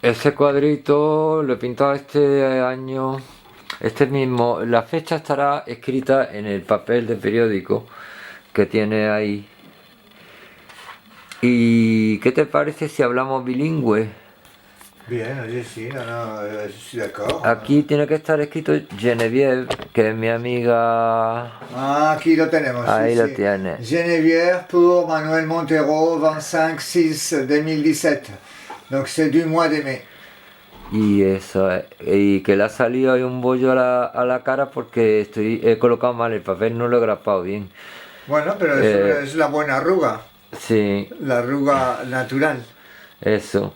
Ese cuadrito lo he pintado este año, este mismo. La fecha estará escrita en el papel de periódico que tiene ahí. ¿Y qué te parece si hablamos bilingüe? Bien, oye, sí, no, no, je suis d'accord. Aquí tiene que estar escrito Genevieve, que es mi amiga. Ah, aquí lo tenemos, sí, Ahí lo sí. tiene. Geneviève pour Manuel Montero, 25-6-2017. Donc c'est du mois de mai. Y eso, y que le ha salido ahí un bollo a la cara porque he colocado mal el papel, no lo he grapado bien. Bueno, pero Eh, es la buena arruga, sí, la arruga natural. eso.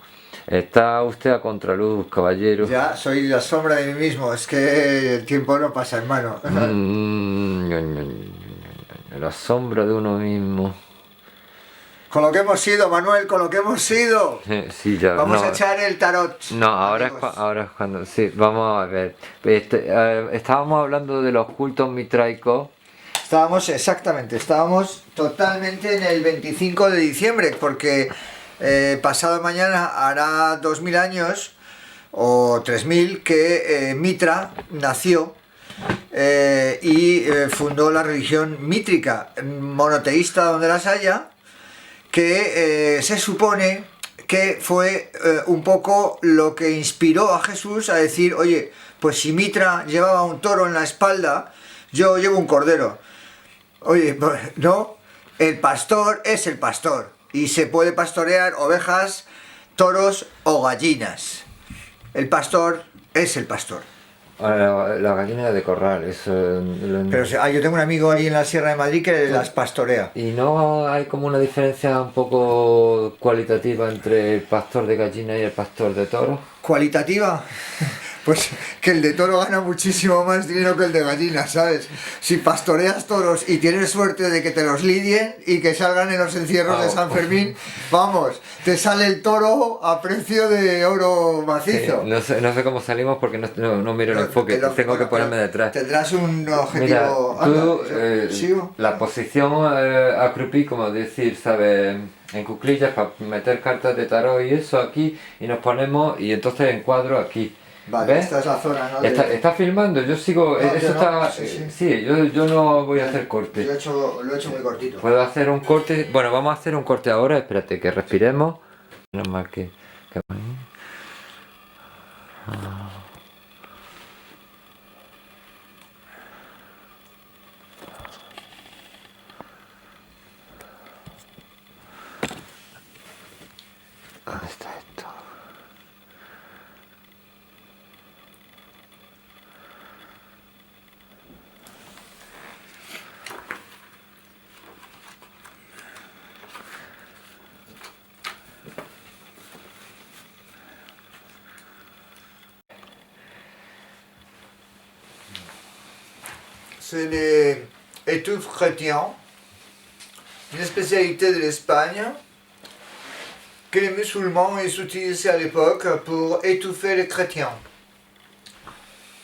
Está usted a contraluz, caballero. Ya soy la sombra de mí mismo, es que el tiempo no pasa en mano. La sombra de uno mismo. Con lo que hemos sido, Manuel, con lo que hemos sido. Sí, ya, Vamos a no. echar el tarot, No, amigos. ahora es cuando. Sí, vamos a ver. Estábamos hablando de los cultos mitraicos. Estábamos totalmente en el 25 de diciembre, porque pasado mañana hará 2000 años o 3000 que Mitra nació y fundó la religión mítrica, monoteísta donde las haya, que se supone que fue un poco lo que inspiró a Jesús a decir, oye, pues si Mitra llevaba un toro en la espalda, yo llevo un cordero. Oye, no, el pastor es el pastor y se puede pastorear ovejas, toros o gallinas. El pastor es el pastor. La gallina de corral, eso. Pero yo tengo un amigo ahí en la Sierra de Madrid que las pastorea. Y no hay como una diferencia un poco cualitativa entre el pastor de gallina y el pastor de toros. ¿Cualitativa? Pues que el de toro gana muchísimo más dinero que el de gallina, ¿sabes? Si pastoreas toros y tienes suerte de que te los lidien y que salgan en los encierros de San Fermín, vamos, te sale el toro a precio de oro macizo. No sé cómo salimos porque no miro el enfoque, tengo que Bueno, ponerme detrás. tendrás un Mira, objetivo. Anda, tú, sigo. la posición accroupi, como decir, ¿sabes? En cuclillas para meter cartas de tarot y eso aquí, y nos ponemos, y entonces encuadro aquí. Vale, ¿Ves? esta es la zona, ¿no? Está filmando, yo sigo, No, eso yo no. está, Sí, sí. sí, yo no voy a hacer corte. Lo he hecho muy cortito. Puedo hacer un corte, bueno, vamos a hacer un corte ahora, espérate que respiremos. Nada más que... ¿Dónde está esto? C'est les étouffes chrétiens, une spécialité de l'Espagne que les musulmans ils utilisaient à l'époque pour étouffer les chrétiens.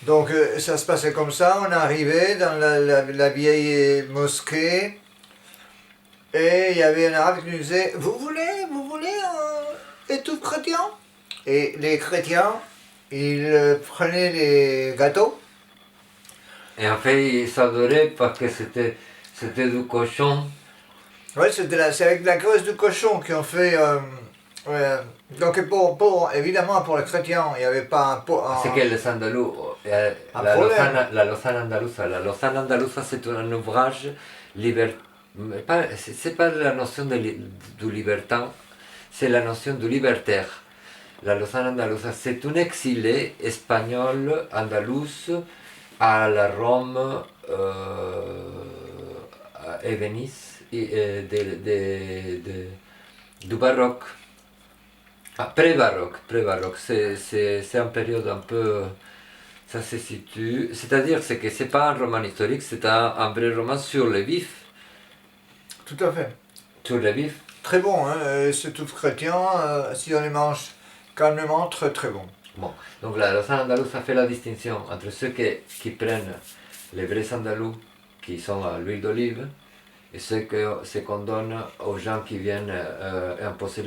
Donc ça se passait comme ça, on arrivait dans la vieille mosquée et il y avait un arabe qui nous disait vous voulez étouffe chrétien? Et les chrétiens, ils prenaient les gâteaux. Et en fait, ils s'adoraient parce que c'était du cochon. Ouais, c'est avec la graisse du cochon qu'ils ont fait. Donc évidemment pour les chrétiens, il n'y avait pas un. C'est que les Andalous, la Lausanne andaluza, la Lausanne andaluza c'est un ouvrage c'est pas la notion du libertin, c'est la notion du libertaire. La Lausanne andaluza, c'est un exilé espagnol andalous à la Rome et Venise du baroque. Ah, pré-baroque, c'est une période un peu... Ça se situe... C'est-à-dire c'est que c'est pas un roman historique, c'est un vrai roman sur le vif. Tout à fait. Sur le vif. Très bon, hein, c'est tout chrétien, si on les mange calmement, très très bon. Bon, donc la Lausanne andalouse a fait la distinction entre ceux qui prennent les vrais andalous, qui sont à l'huile d'olive, et ce qu'on donne aux gens qui viennent imposer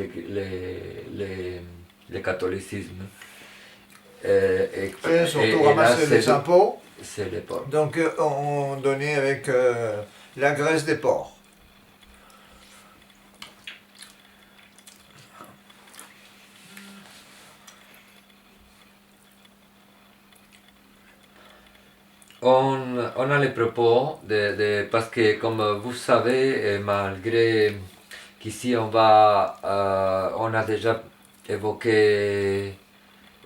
le catholicisme. Et surtout là, ramasser les impôts. C'est les porcs. Donc on donnait avec la graisse des porcs. On a les propos, parce que comme vous savez, malgré qu'ici on a déjà évoqué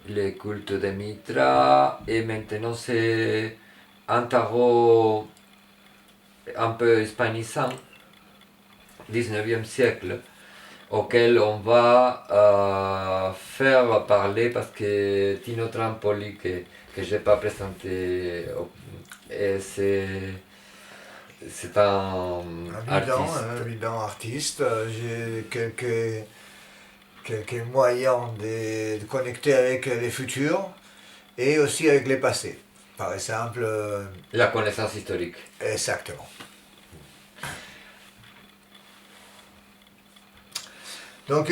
le culte de Mitra, et maintenant c'est un tarot un peu hispanisant, 19e siècle, auquel on va faire parler, parce que Tino Trampoli, que je n'ai pas présenté, et c'est un évident artiste. J'ai quelques moyens de connecter avec les futurs et aussi avec les passés. Par exemple... la connaissance historique. Exactement. Donc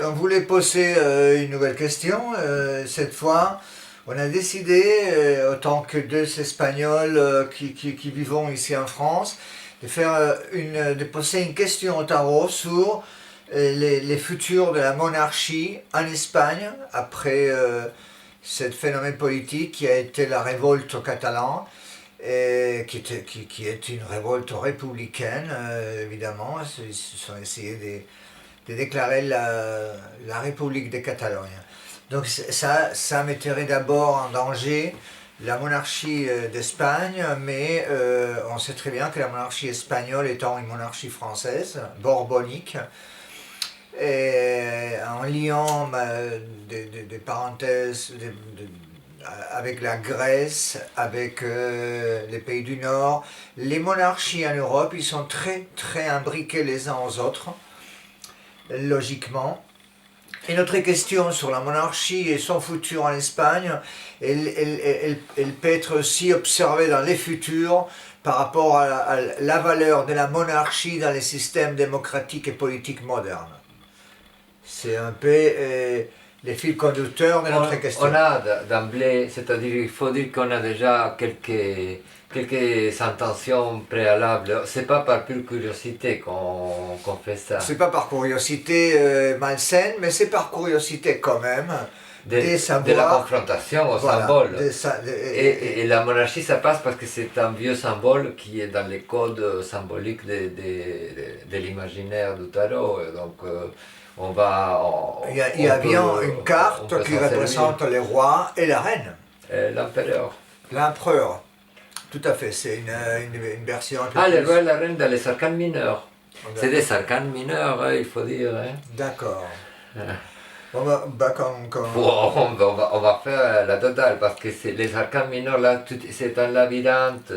on voulait poser une nouvelle question. Cette fois, on a décidé, autant que deux Espagnols qui vivons ici en France, de poser une question au tarot sur les futurs de la monarchie en Espagne après ce phénomène politique qui a été la révolte catalane, qui est une révolte républicaine, évidemment. Ils se sont essayés de déclarer la République de Catalogne. Donc ça mettrait d'abord en danger la monarchie d'Espagne, mais on sait très bien que la monarchie espagnole étant une monarchie française, borbonique, et en liant des parenthèses avec la Grèce, avec les pays du Nord, les monarchies en Europe, ils sont très très imbriqués les uns aux autres, logiquement. Et notre question sur la monarchie et son futur en Espagne, elle peut être aussi observée dans les futurs par rapport à la valeur de la monarchie dans les systèmes démocratiques et politiques modernes. C'est un peu les fils conducteurs de notre question. On a d'emblée, c'est-à-dire il faut dire qu'on a déjà quelques intentions préalables. C'est pas par pure curiosité qu'on fait ça. C'est pas par curiosité malsaine, mais c'est par curiosité quand même. De la confrontation au symbole. Et la monarchie, ça passe parce que c'est un vieux symbole qui est dans les codes symboliques de l'imaginaire du tarot. Donc, il y a bien une carte qui représente les rois et la reine. L'empereur. L'empereur. Tout à fait, c'est une version un peu plus... les rois et la reine dans les arcanes mineurs. C'est des arcanes mineurs, hein, il faut dire. Hein. D'accord. On va faire la totale, parce que les arcanes mineurs, là, c'est un labyrinthe.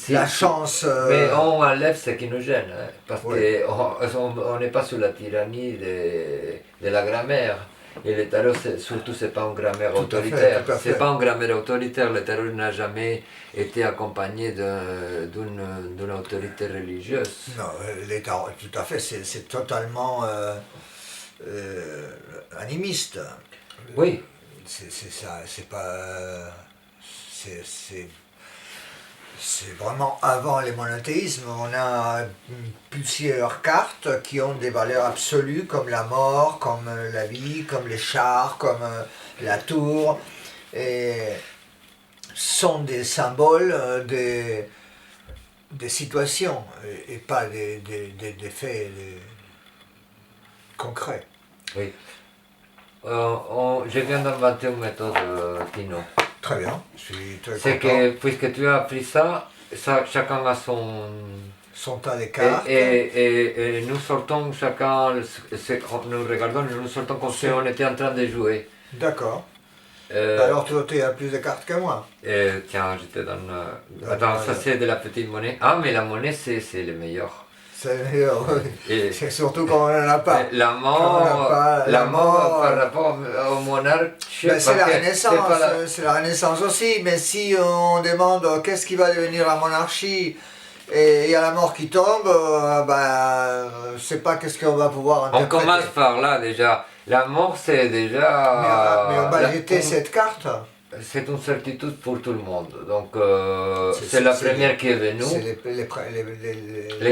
La chance... Mais on enlève ce qui nous gêne, hein, parce qu'on n'est pas sous la tyrannie de la grammaire. Et le tarot, surtout, c'est pas une grammaire autoritaire. C'est pas une grammaire autoritaire. Le tarot n'a jamais été accompagné d'une autorité religieuse. Non, les tarots, tout à fait, c'est totalement animiste. Oui. C'est ça, c'est pas... C'est vraiment avant les monothéismes. On a plusieurs cartes qui ont des valeurs absolues, comme la mort, comme la vie, comme les chars, comme la tour, et sont des symboles des situations et pas des faits concrets. Oui. Je viens d'inventer une méthode, Tino. Très bien, je suis très content. C'est que, puisque tu as appris ça, chacun a son tas de cartes. Et nous sortons chacun, nous regardons, nous sortons comme si on était en train de jouer. D'accord. Alors toi, tu as plus de cartes que moi. Tiens, je te donne... Attends, ça c'est de la petite monnaie. Ah, mais la monnaie, c'est le meilleur. C'est le meilleur, oui. C'est surtout quand on n'en a pas. La mort par rapport au monarque... C'est la Renaissance, c'est la Renaissance aussi, mais si on demande qu'est-ce qui va devenir la monarchie et il y a la mort qui tombe, je ne sais pas qu'est-ce qu'on va pouvoir On interpréter. commence par là déjà. La mort, c'est Mais déjà. on va jeter cette carte. C'est une certitude pour tout le monde. Donc, C'est- c'est la c'est première les- qui est venue. C'est Les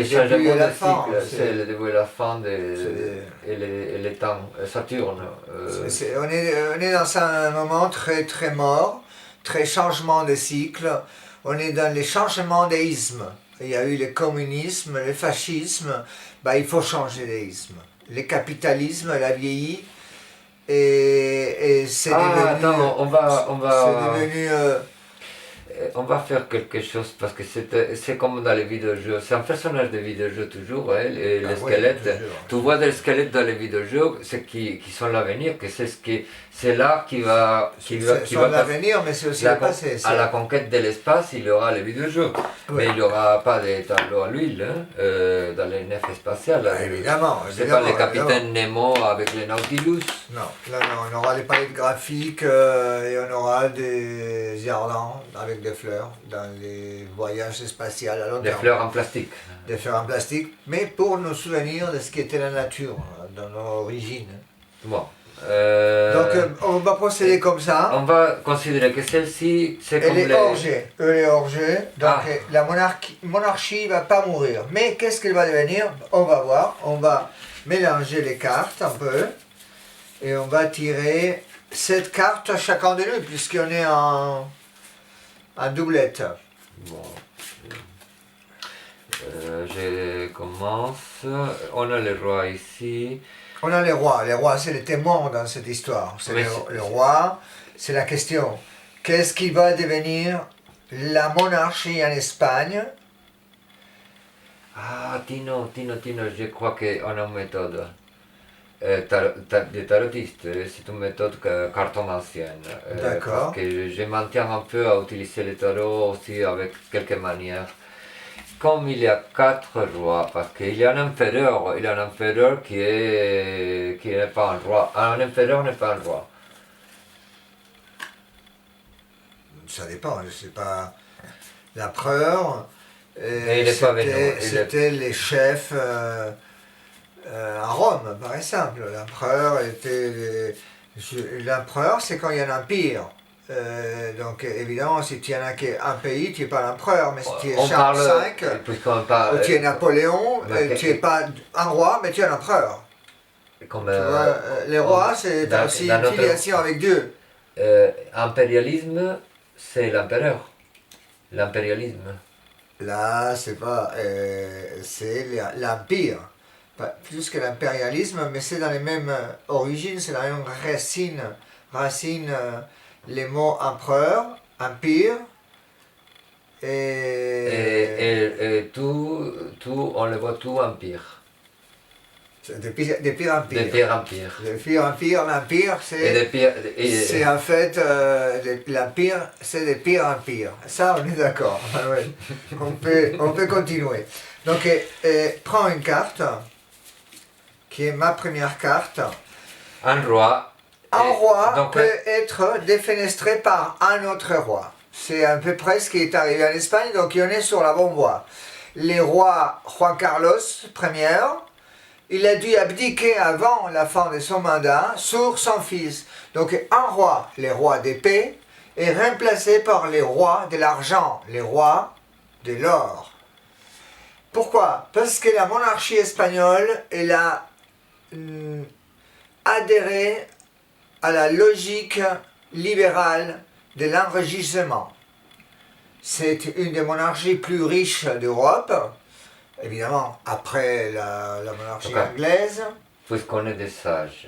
débuts changements et la de fin. cycle, c'est le début et la fin c'est- et les temps. Saturne. On est dans un moment très très mort, très changement de cycle. On est dans les changements des ismes. Il y a eu le communisme, le fascisme. Il faut changer les ismes. Le capitalisme, elle a vieilli et c'est devenu. Attends, C'est devenu. on va faire quelque chose parce que c'est comme dans les vidéojeux. C'est un personnage de vidéojeux toujours, hein, et les squelettes. Toujours. Tu vois des squelettes dans les vidéojeux, c'est qui sont l'avenir, que c'est là qui va passer. L'avenir, mais c'est aussi le passé. À la conquête de l'espace, il y aura les vidéojeux. Mais il n'y aura pas de tableaux à l'huile dans les nefs spatiales. Évidemment. C'est pas les capitaines Nemo avec les Nautilus. Non, là, non, on aura des palettes graphiques et on aura des jardins avec des fleurs dans les voyages spatiaux à long terme. Des fleurs en plastique. Des fleurs en plastique, mais pour nous souvenir de ce qu'était la nature, dans nos origines. Bon. Donc on va procéder comme ça. On va considérer que celle-ci, c'est comme Elle est hors-jeu. Elle est hors-jeu, donc la monarchie ne va pas mourir. Mais qu'est-ce qu'elle va devenir? On va voir. On va mélanger les cartes un peu. Et on va tirer 7 cartes à chacun de nous, puisqu'on est en doublette. Bon. Je commence. On a le roi ici. On a les rois. Les rois, c'est les témoins dans cette histoire. C'est le roi, c'est la question. Qu'est-ce qui va devenir la monarchie en Espagne? Ah, Tino, je crois qu'on a une méthode. De tarotiste, c'est une méthode cartomancienne. D'accord. Parce que je maintiens un peu à utiliser le tarot aussi avec quelques manières. Comme il y a 4 rois, parce qu'il y a un empereur qui n'est pas un roi. Un empereur n'est pas un roi. Ça dépend, je sais pas. L'empereur, c'était les chefs à Rome, par exemple. L'empereur, c'est quand il y a un empire. Donc évidemment, si tu en as qu'un pays, tu n'es pas l'empereur, mais si tu es Charles V, ou tu es Napoléon, tu n'es pas un roi, mais tu es un empereur. Les rois, c'est aussi une filiation avec Dieu. Impérialisme, c'est l'empereur. L'impérialisme. Là, c'est pas, c'est l'empire. Plus que l'impérialisme, mais c'est dans les mêmes origines, c'est dans les mêmes racines. Les mots empereur, empire, et tout, on le voit tout empire. Des pires empires. Des pires empires. Des pires empires, l'empire, c'est en fait, l'empire, c'est des pires empires. Ça, on est d'accord. on peut continuer. Donc, prends une carte, qui est ma première carte. Un roi. Un roi peut être défenestré par un autre roi. C'est à peu près ce qui est arrivé en Espagne, donc on est sur la bonne voie. Le roi Juan Carlos Ier, il a dû abdiquer avant la fin de son mandat sur son fils. Donc un roi, le roi d'épée, est remplacé par les rois de l'argent, les rois de l'or. Pourquoi? Parce que la monarchie espagnole, elle a adhéré à la logique libérale de l'enrichissement. C'est une des monarchies plus riches d'Europe, évidemment après la monarchie anglaise. Puisqu'on est des sages,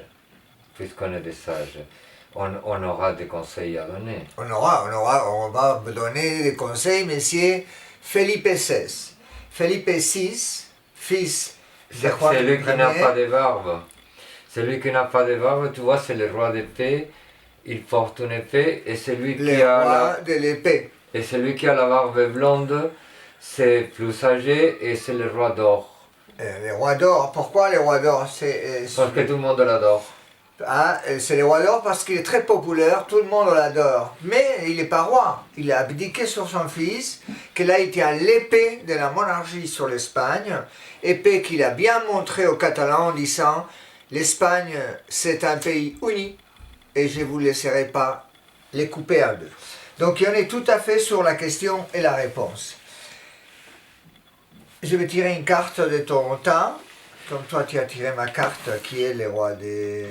on aura des conseils à donner. On va donner des conseils, monsieur Felipe VI. Felipe VI, fils de Juan C'est lui qui n'a Ier. pas de barbe. Celui qui n'a pas de barbe, tu vois, c'est le roi d'épée. Il porte une épée et celui de l'épée. Et celui qui a la barbe blonde, c'est plus âgé et c'est le roi d'or. Le roi d'or, pourquoi le roi d'or? Parce que tout le monde l'adore. Ah, c'est le roi d'or parce qu'il est très populaire, tout le monde l'adore. Mais il n'est pas roi. Il a abdiqué sur son fils, qu'il a été à l'épée de la monarchie sur l'Espagne, épée qu'il a bien montré aux Catalans en disant l'Espagne c'est un pays uni et je ne vous laisserai pas les couper en deux. Donc on est tout à fait sur la question et la réponse. Je vais tirer une carte de ton temps. Comme toi, tu as tiré ma carte qui est les rois d'épée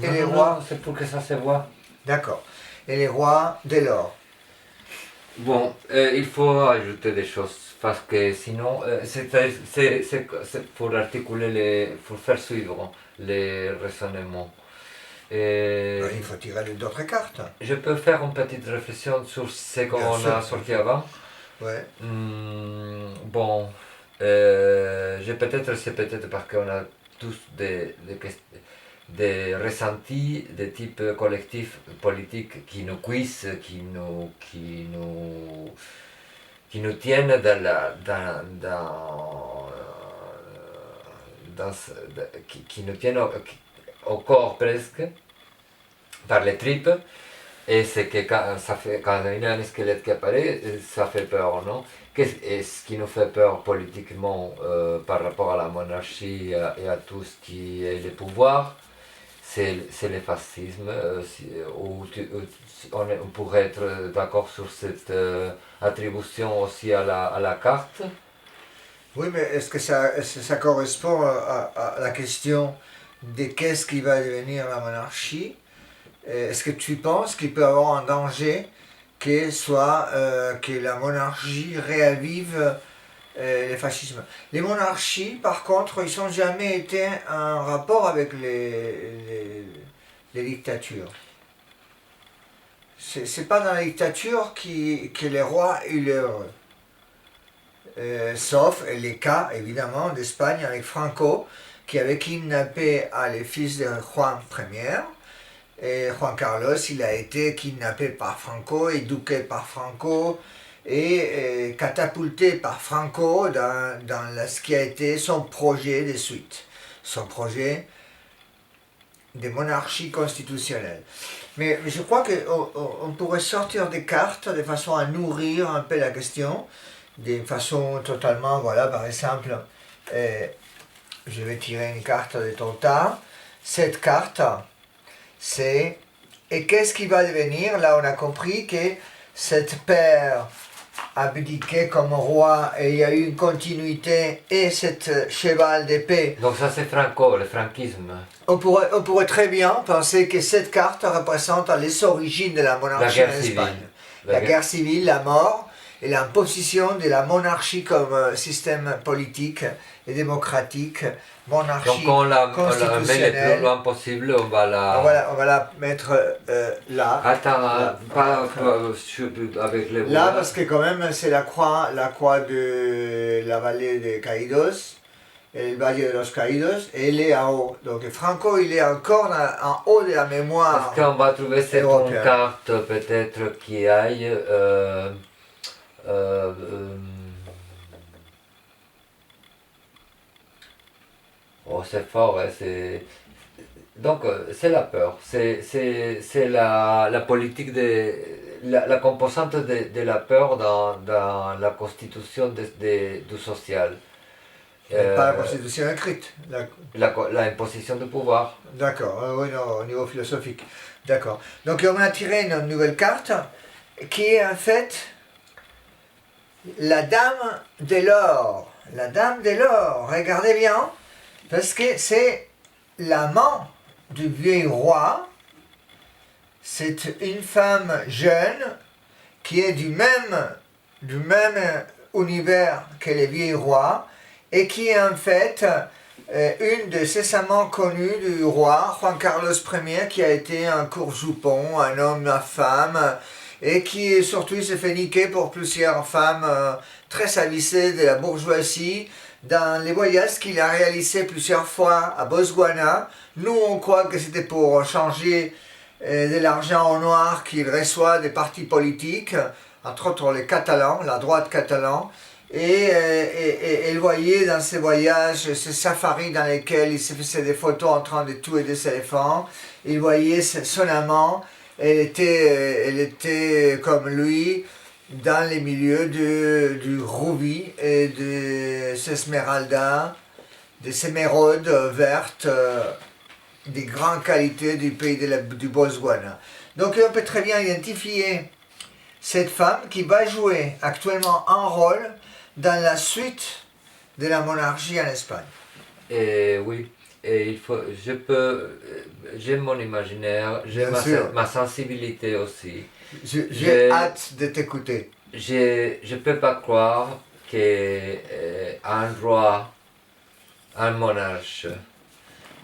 et les rois. Non, c'est pour que ça se voit. D'accord. Et les rois de l'or. Bon, il faut ajouter des choses parce que sinon, c'est pour articuler pour faire suivre les raisonnements. Ben, il faut tirer d'autres cartes. Je peux faire une petite réflexion sur ce qu'on a sorti avant. Ouais. Bon, c'est peut-être parce qu'on a tous des ressentis de type collectif politique qui nous cuisent, qui nous tiennent qui nous tiennent au corps presque, par les tripes. Et c'est que quand il y a un squelette qui apparaît, ça fait peur, non? Et ce qui nous fait peur politiquement par rapport à la monarchie et à tout ce qui est le pouvoir, c'est le fascisme. On pourrait être d'accord sur cette attribution aussi à la carte. Oui, mais est-ce que ça correspond à la question de qu'est-ce qui va devenir la monarchie? Est-ce que tu penses qu'il peut y avoir un danger que la monarchie réavive le fascisme? Les monarchies, par contre, ils n'ont jamais été en rapport avec les dictatures. C'est pas dans la dictature que les rois eu l'heureux. Sauf les cas, évidemment, d'Espagne avec Franco, qui avait kidnappé les fils de Juan Ier. Et Juan Carlos, il a été kidnappé par Franco, éduqué par Franco et catapulté par Franco dans ce qui a été son projet de suite, son projet de monarchie constitutionnelle. Mais je crois qu'on pourrait sortir des cartes de façon à nourrir un peu la question, de façon totalement, voilà, par exemple, je vais tirer une carte de ton tas. Cette carte, c'est et qu'est-ce qui va devenir? Là, on a compris que cette père abdiqué comme roi et il y a eu une continuité et cette cheval d'épée. Donc ça c'est Franco, le franquisme. On pourrait très bien penser que cette carte représente les origines de la monarchie en Espagne. La guerre civile, la mort et l'imposition de la monarchie comme système politique et démocratique, monarchie Donc on la met le plus loin constitutionnelle. possible, on va la mettre là. Attends, Là. pas avec les Là, voix. parce que quand même, c'est la croix de la vallée de Caídos, el Valle de los Caídos, et elle est en haut. Donc Franco, il est encore en haut de la mémoire. Parce qu'on va trouver cette européenne. carte peut-être qui aille. Oh, c'est fort, hein, c'est. Donc, c'est la peur, c'est la politique la composante de la peur dans la constitution du social. Pas la constitution écrite. La imposition du pouvoir. D'accord, oui, non, au niveau philosophique. D'accord. Donc on a tiré une nouvelle carte qui est en fait la dame de l'or. La dame de l'or, regardez bien, parce que c'est l'amant du vieux roi. C'est une femme jeune qui est du même univers que le vieux roi et qui est en fait une de ses amants connus du roi, Juan Carlos Ier, qui a été un courjupon, un homme à femme, et qui surtout se fait niquer pour plusieurs femmes très avisées de la bourgeoisie dans les voyages qu'il a réalisés plusieurs fois à Botswana. Nous, on croit que c'était pour changer de l'argent en noir qu'il reçoit des partis politiques, entre autres les Catalans, la droite catalane. Et il voyait dans ses voyages, ces safaris dans lesquels il se faisait des photos en train de tuer des éléphants, il voyait son amant, elle était comme lui dans les milieux du Ruby et des Esmeralda, des émeraudes vertes, des grandes qualités du pays du Botswana. Donc on peut très bien identifier cette femme qui va jouer actuellement un rôle dans la suite de la monarchie en Espagne. Et oui, et j'ai mon imaginaire, j'ai ma sensibilité aussi. J'ai hâte de t'écouter. Je peux pas croire qu'un roi, un monarque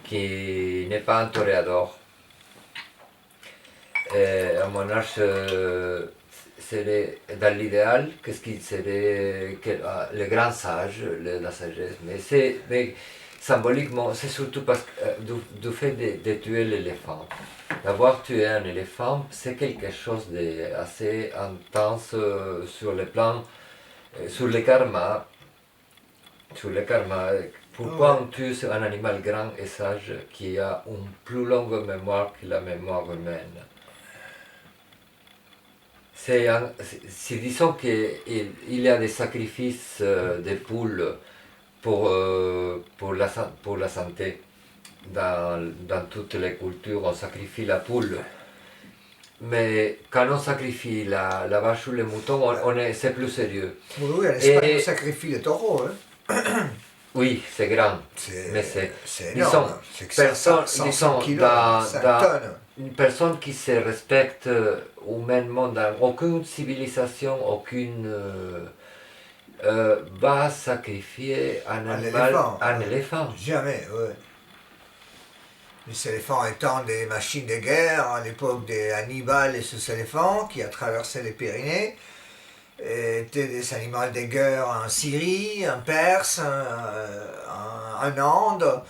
qui n'est pas un toréador, un monarque serait dans l'idéal, qu'est-ce qu'il serait le grand sage, la sagesse, mais symboliquement, c'est surtout parce que du fait de tuer l'éléphant. D'avoir tué un éléphant, c'est quelque chose d'assez intense sur le plan, sur le karma. Sur le karma. Pourquoi on tue un animal grand et sage qui a une plus longue mémoire que la mémoire humaine? Si disons qu'il y a des sacrifices de poules pour la santé, dans toutes les cultures, on sacrifie la poule. Mais quand on sacrifie la vache ou le mouton, c'est plus sérieux. Oui, en Espagne, on sacrifie le taureau. Hein. Oui, c'est grand. Mais c'est énorme. Disons, une personne qui se respecte humainement dans aucune civilisation, aucune... va sacrifier un éléphant. Jamais, oui. Les éléphants étant des machines de guerre à l'époque d'Hannibal et ces éléphants qui a traversé les Pyrénées, étaient des animaux de guerre en Syrie, en Perse, en Inde,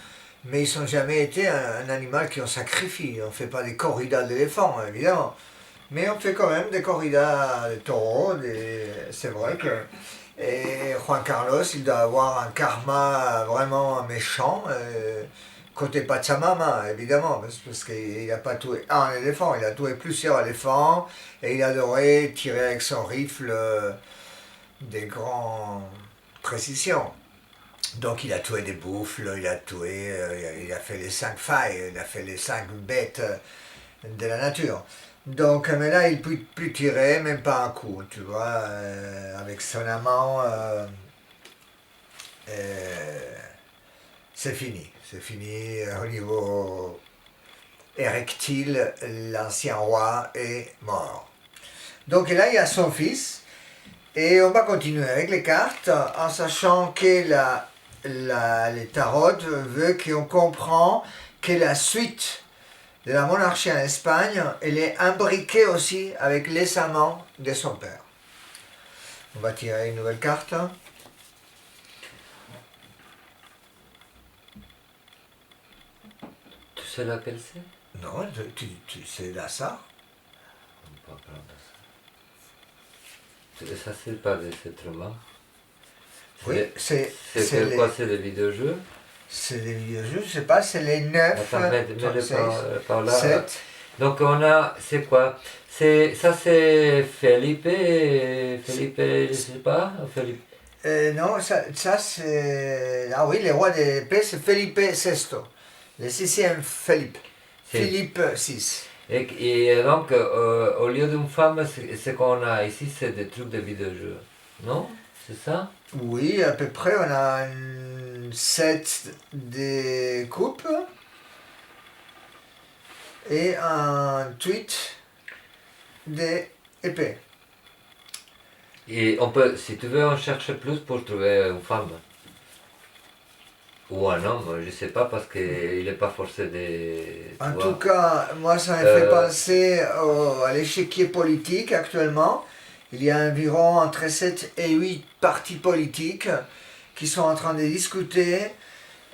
mais ils n'ont jamais été un animal qu'on sacrifie. On ne fait pas des corridas d'éléphants, évidemment, mais on fait quand même des corridas de taureaux. C'est vrai que et Juan Carlos, il doit avoir un karma vraiment méchant. Côté Pachamama, évidemment, parce qu'il n'a pas tué un éléphant, il a tué plusieurs éléphants et il adorait tirer avec son rifle des grandes précisions. Donc il a tué des bouffles, il a fait les 5 failles, il a fait les 5 bêtes de la nature. Donc, mais là, il ne peut plus tirer, même pas un coup, tu vois, avec son amant, c'est fini. C'est fini au niveau érectile, l'ancien roi est mort. Donc là, il y a son fils, et on va continuer avec les cartes, en sachant que les tarots veut qu'on comprend que la suite de la monarchie en Espagne, elle est imbriquée aussi avec les amants de son père. On va tirer une nouvelle carte. Tu sais laquelle c'est? Non, c'est Lassar. On peut prendre ça. Ça, c'est pas des êtres. Oui, c'est quoi? C'est des vidéojeux? C'est des vidéojeux, je sais pas, c'est les 9, Attends, mets-le par là. 7. Donc on a, c'est quoi? Ça c'est Felipe, je sais pas, Felipe. Non, ça c'est... Ah oui, le roi de paix, c'est Felipe VI, le sixième Philippe. Philippe VI. Et donc, au lieu d'une femme, ce qu'on a ici, c'est des trucs de vidéojeux, non? C'est ça? Oui, à peu près, on a 7 des coupes et un tweet des épées. Et on peut, si tu veux, on cherche plus pour trouver une femme. Ou un homme, je sais pas, parce qu'il n'est pas forcé de... En tout cas, moi, ça me fait penser à l'échiquier politique actuellement. Il y a environ entre 7 et 8 partis politiques qui sont en train de discuter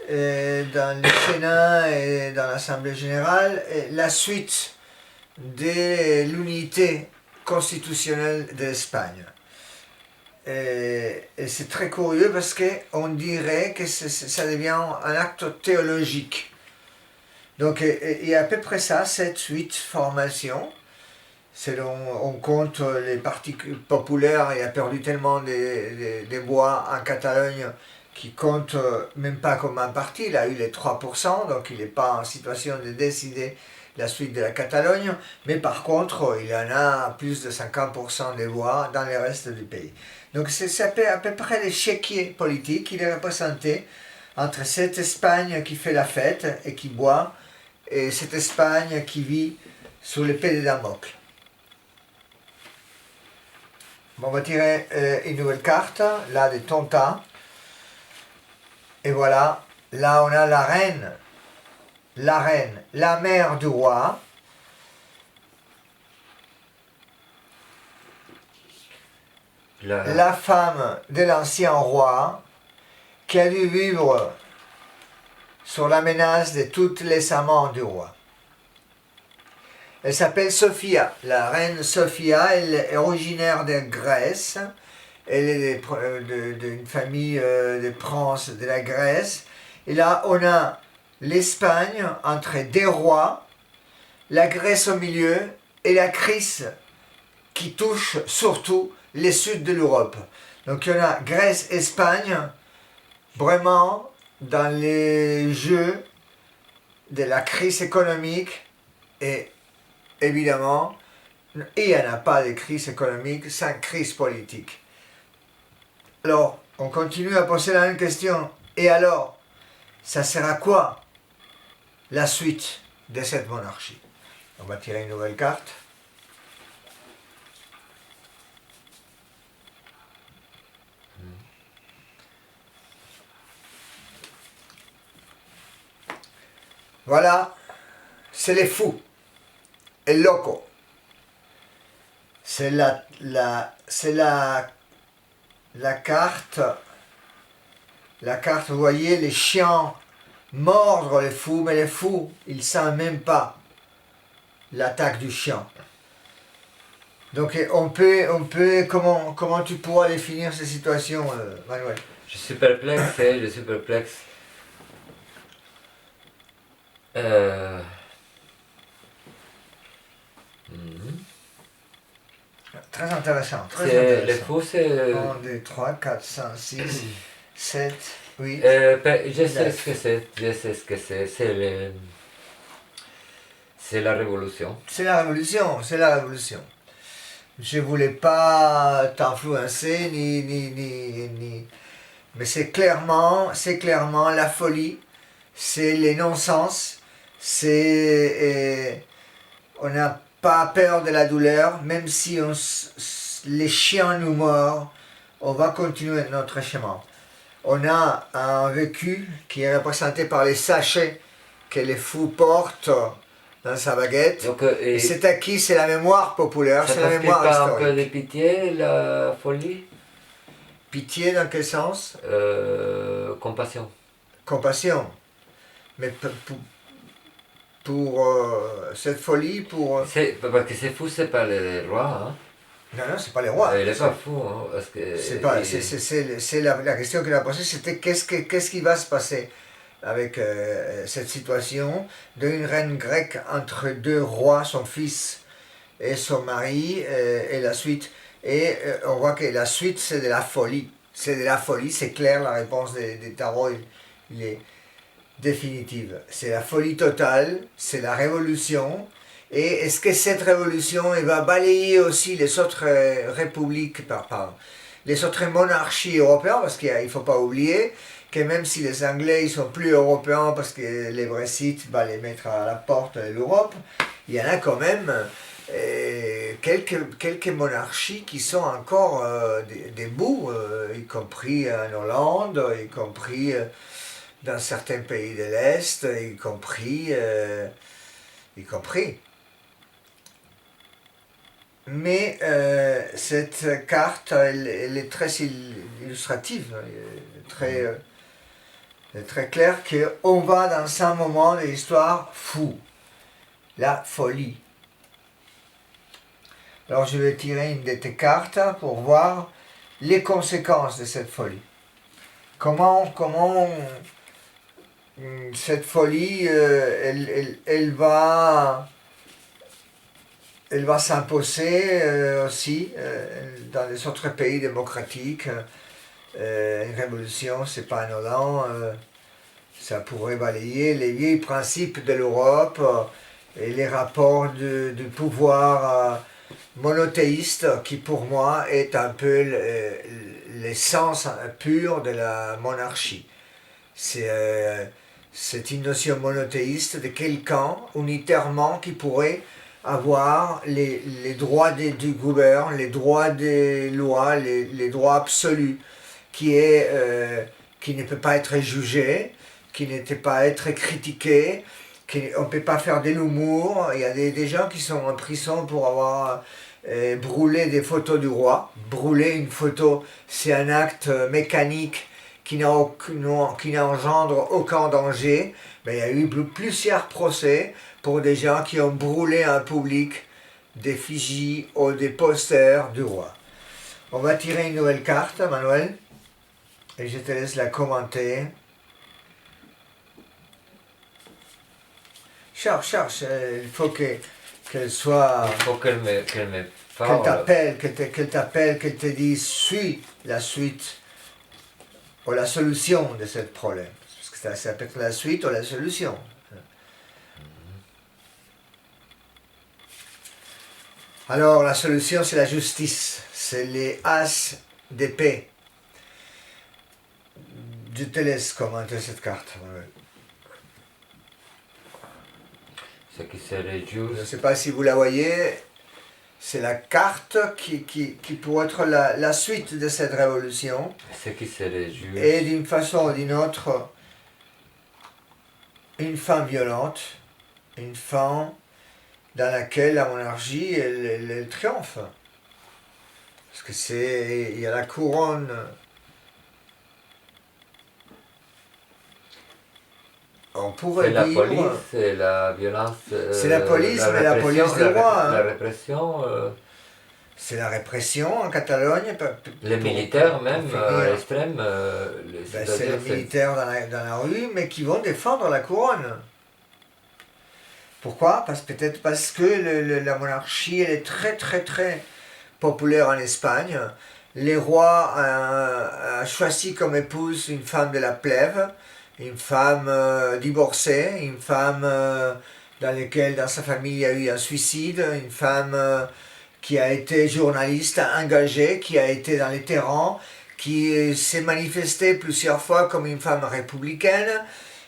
dans le Sénat et dans l'Assemblée générale la suite de l'unité constitutionnelle de l'Espagne. Et c'est très curieux parce qu'on dirait que ça devient un acte théologique. Donc il y a à peu près ça, 7-8 formations. Selon on compte les partis populaires, il a perdu tellement des voix en Catalogne qui compte même pas comme un parti, il a eu les 3%, donc il n'est pas en situation de décider la suite de la Catalogne, mais par contre il en a plus de 50% des voix dans le reste du pays. Donc c'est à peu près l'échiquier politique qu'il est représenté entre cette Espagne qui fait la fête et qui boit, et cette Espagne qui vit sous l'épée de Damoclès. Bon, on va tirer une nouvelle carte, là de Tonta. Et voilà, là on a la reine, la mère du roi. La femme de l'ancien roi qui a dû vivre sur la menace de toutes les amants du roi. Elle s'appelle Sophia, la reine Sophia, elle est originaire de Grèce, elle est d'une famille de princes de la Grèce, et là on a l'Espagne entre des rois, la Grèce au milieu, et la crise qui touche surtout les sud de l'Europe. Donc il y en a Grèce-Espagne, vraiment dans les jeux de la crise économique, et évidemment, il n'y en a pas de crise économique sans crise politique. Alors, on continue à poser la même question. Et alors, ça sera quoi la suite de cette monarchie? On va tirer une nouvelle carte. Voilà, c'est les fous. El loco. C'est la carte, vous voyez, les chiens mordre les fous, mais les fous, ils ne sentent même pas l'attaque du chien. Donc on peut comment tu pourras définir ces situations, Manuel? Je suis perplexe, je suis perplexe. Très intéressant, très intéressant. Les fous, c'est... 1, 2, 3, 4, 5, 6, 7, 8... je sais ce que c'est, c'est la révolution. C'est la révolution. Je voulais pas t'influencer, mais c'est clairement la folie, c'est les non-sens, on n'a pas peur de la douleur, même si les chiens nous mordent, on va continuer notre chemin. On a un vécu qui est représenté par les sachets que les fous portent dans sa baguette. Donc, et c'est acquis, c'est la mémoire populaire, c'est la mémoire historique. Ça un peu de pitié, la folie? Pitié dans quel sens? Compassion. Compassion. Mais pour cette folie, pour... Parce que c'est fou, c'est pas les rois, hein? Non, c'est pas les rois. Il est pas fou, hein, parce que... C'est la question qu'il a posée, c'était qu'est-ce qui va se passer avec cette situation d'une reine grecque entre deux rois, son fils et son mari, et la suite. Et on voit que la suite, c'est de la folie. C'est de la folie, c'est clair, la réponse des tarots, il est définitive. C'est la folie totale, c'est la révolution. Et est-ce que cette révolution elle va balayer aussi les autres républiques, les autres monarchies européennes, parce qu'il ne faut pas oublier que même si les Anglais ne sont plus européens parce que les Brexit va les mettre à la porte de l'Europe, il y en a quand même quelques monarchies qui sont encore des bouts, y compris en Hollande, y compris dans certains pays de l'Est, y compris. Mais cette carte, elle est très illustrative, très claire qu'on va dans un moment de l'histoire fou, la folie. Alors je vais tirer une de tes cartes pour voir les conséquences de cette folie. Comment cette folie, elle va s'imposer aussi dans les autres pays démocratiques. Une révolution, c'est pas anodin. Ça pourrait balayer les vieilles principes de l'Europe et les rapports du pouvoir monothéiste qui pour moi est un peu l'essence pure de la monarchie. C'est cette notion monothéiste de quelqu'un unitairement qui pourrait avoir les droits du gouverne, les droits des lois, les droits absolus, qui ne peut pas être jugé, qui ne peut pas être critiqué, on ne peut pas faire de l'humour. Il y a des gens qui sont en prison pour avoir brûlé des photos du roi. Brûler une photo, c'est un acte mécanique qui n'engendre aucun danger. Mais il y a eu plusieurs procès pour des gens qui ont brûlé en public des effigies ou des posters du roi. On va tirer une nouvelle carte, Manuel, et je te laisse la commenter. Cherche, il faut qu'elle soit... Il faut qu'elle me parle. Qu'elle t'appelle, qu'elle te dise suis la suite ou la solution de ce problème. Parce que ça peut être la suite ou la solution. Alors la solution c'est la justice, c'est les as d'épée. Je te laisse commenter cette carte. Ce qui serait juste. Je ne sais pas si vous la voyez, c'est la carte qui pourrait être la suite de cette révolution. Ce qui serait juste. Et d'une façon ou d'une autre, une fin violente, une fin dans laquelle la monarchie elle triomphe. Parce que il y a la couronne. On pourrait dire. C'est la police, c'est la violence. C'est la police, mais la police du roi. La répression. C'est la répression en Catalogne. Les militaires même, à l'extrême. C'est les militaires dans la rue, mais qui vont défendre la couronne. Pourquoi? Peut-être parce que la monarchie elle est très très très populaire en Espagne. Les rois ont choisi comme épouse une femme de la plèbe, une femme divorcée, une femme dans sa famille il y a eu un suicide, une femme qui a été journaliste engagée, qui a été dans les terrains, qui s'est manifestée plusieurs fois comme une femme républicaine.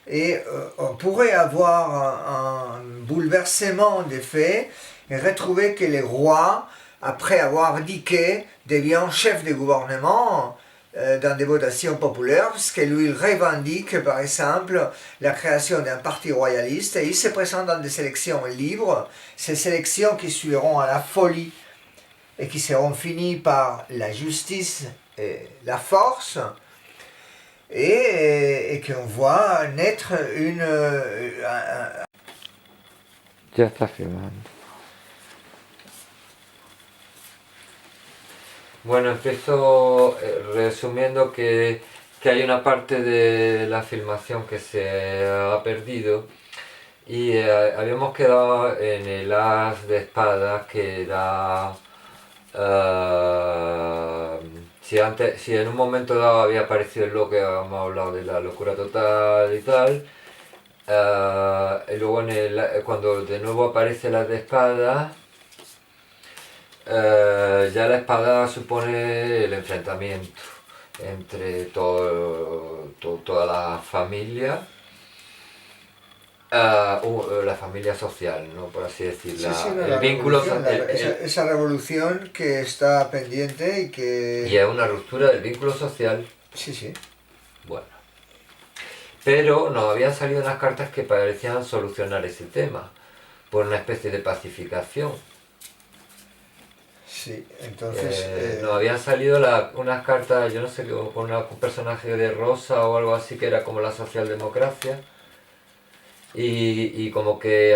Et on pourrait avoir un bouleversement des faits et retrouver que les rois, après avoir abdiqué, deviennent chefs de gouvernement dans des votations populaires, parce que lui il revendique par exemple la création d'un parti royaliste et il se présente dans des élections libres, ces élections qui suivront à la folie et qui seront finies par la justice et la force. Et qu'on voit naître Ya está filmando. Bueno, empiezo resumiendo que hay una parte de la filmación que se ha perdido y habíamos quedado en el as de espadas que era... si en un momento dado había aparecido lo que habíamos hablado de la locura total y tal, y luego cuando de nuevo aparece la de espada, ya la espada supone el enfrentamiento entre toda la familia, la familia social, ¿no? Por así decirlo. Sí, el vínculo esa revolución que está pendiente y que... Y es una ruptura del vínculo social. Sí. Bueno. Pero nos habían salido unas cartas que parecían solucionar ese tema, por una especie de pacificación. Sí, entonces... nos habían salido unas cartas, yo no sé, con un personaje de Rosa o algo así, que era como la socialdemocracia. Y como que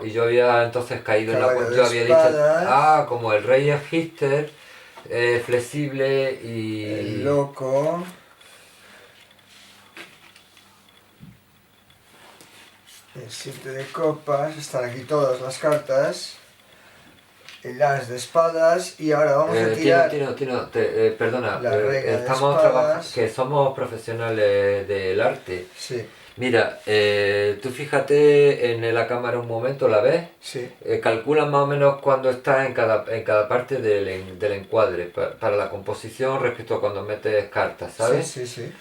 y yo había entonces caído en la cuenta, yo había dicho, como el rey es Hitler, flexible El y... loco. El 7 de copas. Están aquí todas las cartas. El as de espadas. Y ahora vamos a tirar Perdona, la reina de estamos trabajando, espadas. que somos profesionales del arte. Sí, Mira, tú fíjate en la cámara un momento, ¿la ves? sí. Calcula más o menos cuándo está en cada parte del encuadre, para la composición respecto a cuando metes cartas, Sí, ¿sabes? sí, sí.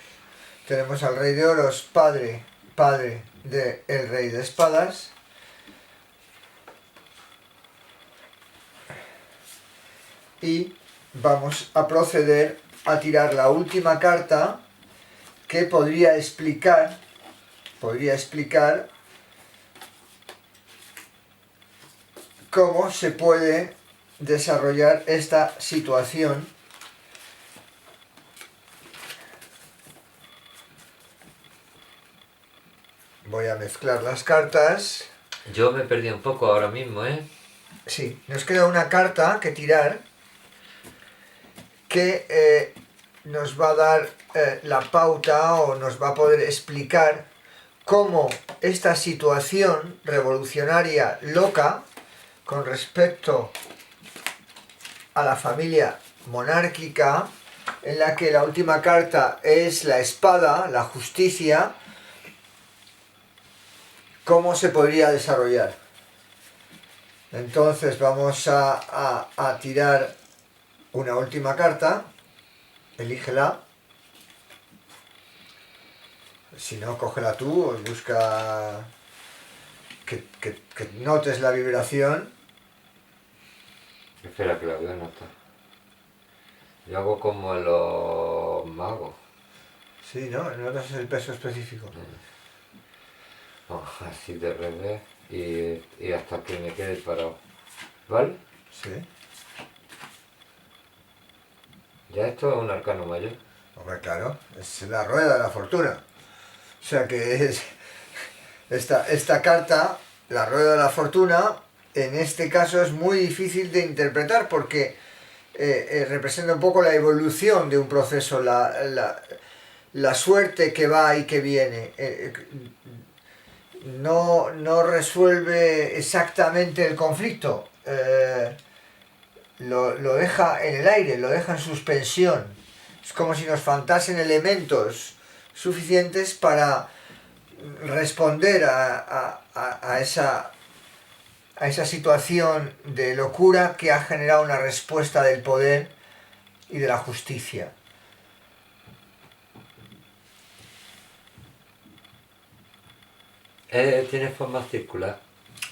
Tenemos al rey de oros, padre de el rey de espadas. Y vamos a proceder a tirar la última carta que podría explicar cómo se puede desarrollar esta situación. Voy a mezclar las cartas. Yo me perdí un poco ahora mismo, ¿eh? Sí, nos queda una carta que tirar que nos va a dar la pauta o nos va a poder explicar cómo esta situación revolucionaria loca con respecto a la familia monárquica, en la que la última carta es la espada, la justicia, cómo se podría desarrollar. Entonces vamos a tirar una última carta, elígela. Si no, cógela tú, busca que notes la vibración. Espera que la voy a anotar. Yo hago como los magos. Sí, ¿no? Notas el peso específico. Oh, así de revés y hasta que me quede parado. ¿Vale? Sí. Ya esto es un arcano mayor. Hombre, claro, es la rueda de la fortuna. O sea que es esta carta, la rueda de la fortuna, en este caso es muy difícil de interpretar porque representa un poco la evolución de un proceso, la suerte que va y que viene. No resuelve exactamente el conflicto, lo deja en el aire, lo deja en suspensión. Es como si nos faltasen elementos suficientes para responder a esa situación de locura que ha generado una respuesta del poder y de la justicia. Tiene forma circular.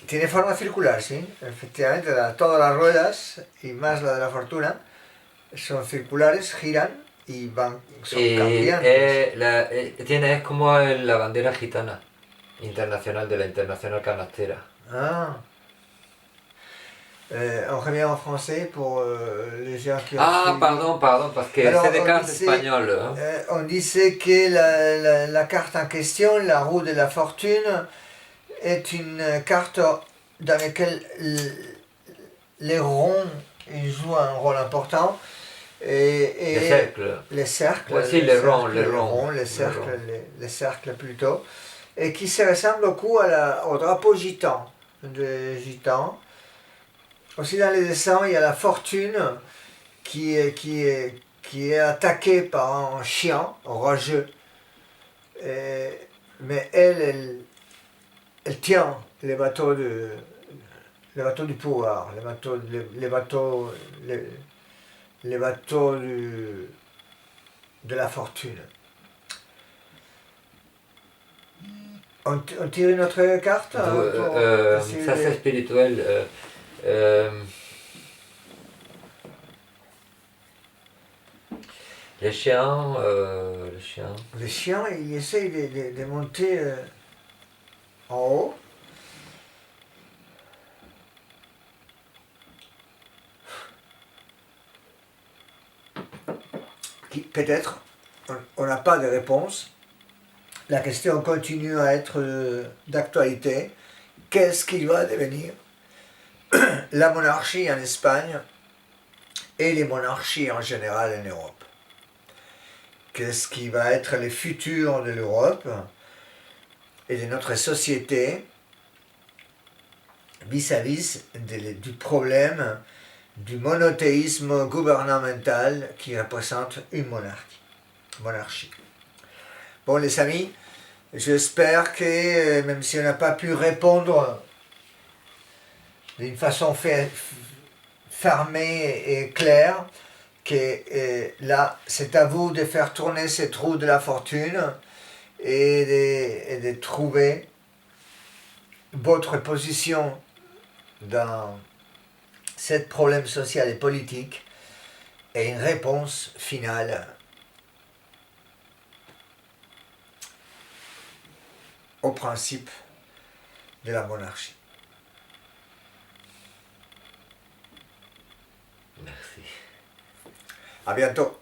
Tiene forma circular, sí, efectivamente, todas las ruedas y más la de la fortuna son circulares, giran y son cambiantes. Es como la bandera gitana internacional de la Internacional Canastera. Ah. On revient en français pour les gens qui ont Ah, suivi. pardon, parce que Alors, c'est des cartes espagnoles. Hein. On disait que la carte en question, la roue de la fortune, est une carte dans laquelle les ronds ils jouent un rôle important. Les cercles. Les cercles. Ouais, si, les ronds. Les cercles plutôt. Et qui se ressemble beaucoup au drapeau gitan, de gitan. Aussi dans les dessins, il y a la fortune qui est attaquée par un chien rageux. Mais elle tient les bateaux du pouvoir, les bateaux de la fortune. On tire une autre carte Ça c'est spirituel. Les chiens, Les chiens, ils essayent de monter en haut. Peut-être, on n'a pas de réponse. La question continue à être d'actualité. Qu'est-ce qu'il va devenir la monarchie en Espagne et les monarchies en général en Europe. Qu'est-ce qui va être le futur de l'Europe et de notre société vis-à-vis du problème du monothéisme gouvernemental qui représente une monarchie. Bon les amis, j'espère que même si on n'a pas pu répondre d'une façon fermée et claire, que là c'est à vous de faire tourner ces trous de la fortune et de trouver votre position dans ce problème social et politique et une réponse finale au principe de la monarchie. Merci. À bientôt.